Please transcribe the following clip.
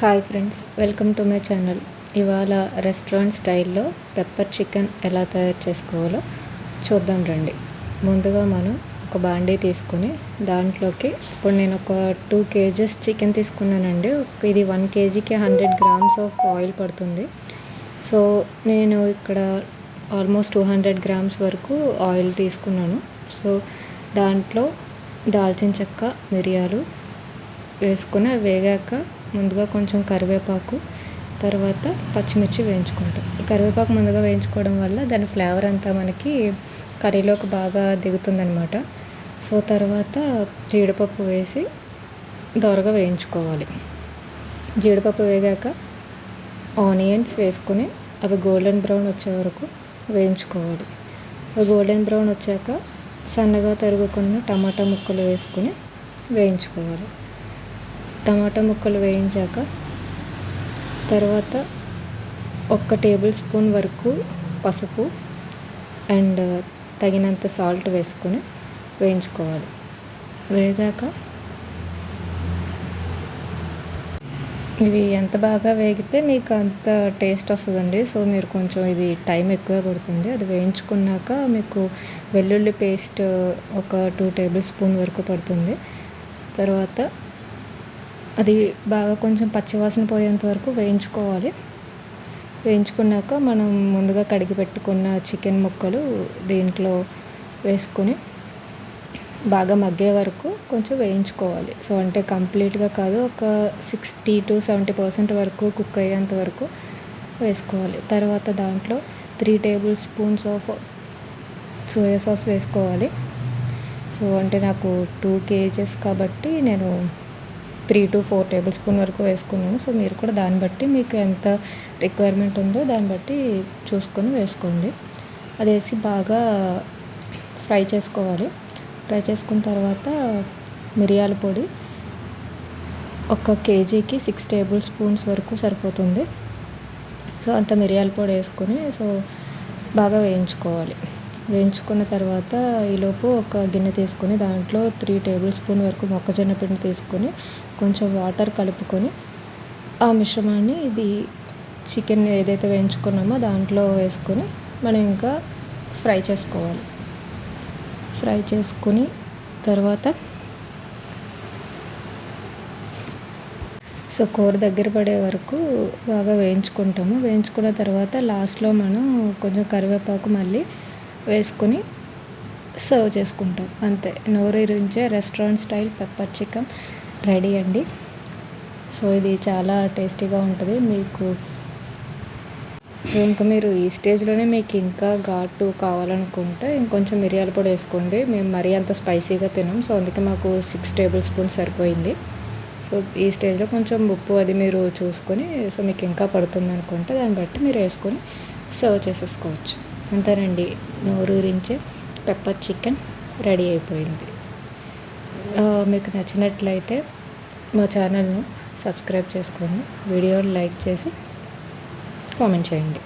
Hi friends, welcome to my channel. ఇవాళ restaurant స్టైల్లో pepper chicken ఎలా తయారు చేసుకోవాలో చూద్దాం రండి. ముందుగా మనం ఒక బాండీ తీసుకొని దాంట్లోకి ఇప్పుడు నేను ఒక 2 kgs చికెన్ తీసుకున్నానండి. ఇది 1 kgకి 100 grams ఆఫ్ ఆయిల్ పడుతుంది. సో నేను ఇక్కడ ఆల్మోస్ట్ 200 grams వరకు ఆయిల్ తీసుకున్నాను. సో దాంట్లో దాల్చిన చెక్క, మిరియాలు వేసుకొని వేగాక ముందుగా కొంచెం కరివేపాకు, తర్వాత పచ్చిమిర్చి వేయించుకుంటాం. కరివేపాకు ముందుగా వేయించుకోవడం వల్ల దాని ఫ్లేవర్ అంతా మనకి కర్రీలోకి బాగా దిగుతుందనమాట. సో తర్వాత జీడిపప్పు వేసి దోరగా వేయించుకోవాలి. జీడిపప్పు వేగాక ఆనియన్స్ వేసుకొని అవి గోల్డెన్ బ్రౌన్ వచ్చే వరకు వేయించుకోవాలి. అవి గోల్డెన్ బ్రౌన్ వచ్చాక సన్నగా తరుగుకున్న టమాటా ముక్కలు వేసుకొని వేయించుకోవాలి. టమాటా ముక్కలు వేయించాక తర్వాత 1 టేబుల్ స్పూన్ వరకు పసుపు అండ్ తగినంత సాల్ట్ వేసుకొని వేయించుకోవాలి. వేగాక ఇవి ఎంత బాగా వేగితే మీకు అంత టేస్ట్ వస్తుందండి. సో మీరు కొంచెం ఇది టైం ఎక్కువ పడుతుంది. అది వేయించుకున్నాక మీకు వెల్లుల్లి పేస్ట్ ఒక 2 టేబుల్ స్పూన్ వరకు పడుతుంది. తర్వాత అది బాగా కొంచెం పచ్చివాసన పోయేంత వరకు వేయించుకోవాలి. వేయించుకున్నాక మనం ముందుగా కడిగి పెట్టుకున్న చికెన్ ముక్కలు దీంట్లో వేసుకొని బాగా మగ్గే వరకు కొంచెం వేయించుకోవాలి. సో అంటే కంప్లీట్గా కాదు, ఒక 60 to 70% వరకు కుక్ అయ్యేంత వరకు వేసుకోవాలి. తర్వాత దాంట్లో 3 table spoons of soya sauce వేసుకోవాలి. సో అంటే నాకు 2 kgs కాబట్టి నేను 3 to 4 టేబుల్ స్పూన్ వరకు వేసుకున్నాను. సో మీరు కూడా దాన్ని బట్టి మీకు ఎంత రిక్వైర్మెంట్ ఉందో దాన్ని బట్టి చూసుకొని వేసుకోండి. అది వేసి బాగా ఫ్రై చేసుకోవాలి. ఫ్రై చేసుకున్న తర్వాత మిరియాల పొడి 1 kgకి 6 టేబుల్ స్పూన్స్ వరకు సరిపోతుంది. సో అంత మిరియాల పొడి వేసుకొని సో బాగా వేయించుకోవాలి. వేయించుకున్న తర్వాత ఈలోపు ఒక గిన్నె తీసుకొని దాంట్లో 3 టేబుల్ స్పూన్ వరకు మొక్కజొన్న పిండి తీసుకొని కొంచెం వాటర్ కలుపుకొని ఆ మిశ్రమాన్ని ఇది చికెన్ ఏదైతే వేయించుకున్నామో దాంట్లో వేసుకొని మనం ఇంకా ఫ్రై చేసుకోవాలి. ఫ్రై చేసుకుని తర్వాత సో కూర దగ్గర పడే వరకు బాగా వేయించుకుంటాము. వేయించుకున్న తర్వాత లాస్ట్లో మనం కొంచెం కరివేపాకు మళ్ళీ వేసుకొని సర్వ్ చేసుకుంటాం. అంతే, నోరూరించే restaurant style pepper chicken ready అండి. సో ఇది చాలా టేస్టీగా ఉంటుంది మీకు. సో ఇంకా మీరు ఈ స్టేజ్లోనే మీకు ఇంకా ఘాటు కావాలనుకుంటే ఇంకొంచెం మిరియాల పొడి వేసుకోండి. మేము మరీ అంత స్పైసీగా తినాం, సో అందుకే మాకు 6 టేబుల్ స్పూన్స్ సరిపోయింది. సో ఈ స్టేజ్లో కొంచెం ఉప్పు అది మీరు చూసుకొని సో మీకు ఇంకా పడుతుంది అనుకుంటే దాన్ని బట్టి మీరు వేసుకొని సర్వ్ చేసేసుకోవచ్చు. అంతేనండి, నోరూరించే పెప్పర్ చికెన్ రెడీ అయిపోయింది. మీకు నచ్చినట్లయితే మా ఛానల్ను సబ్స్క్రైబ్ చేసుకోండి, వీడియోని లైక్ చేసి కామెంట్ చేయండి.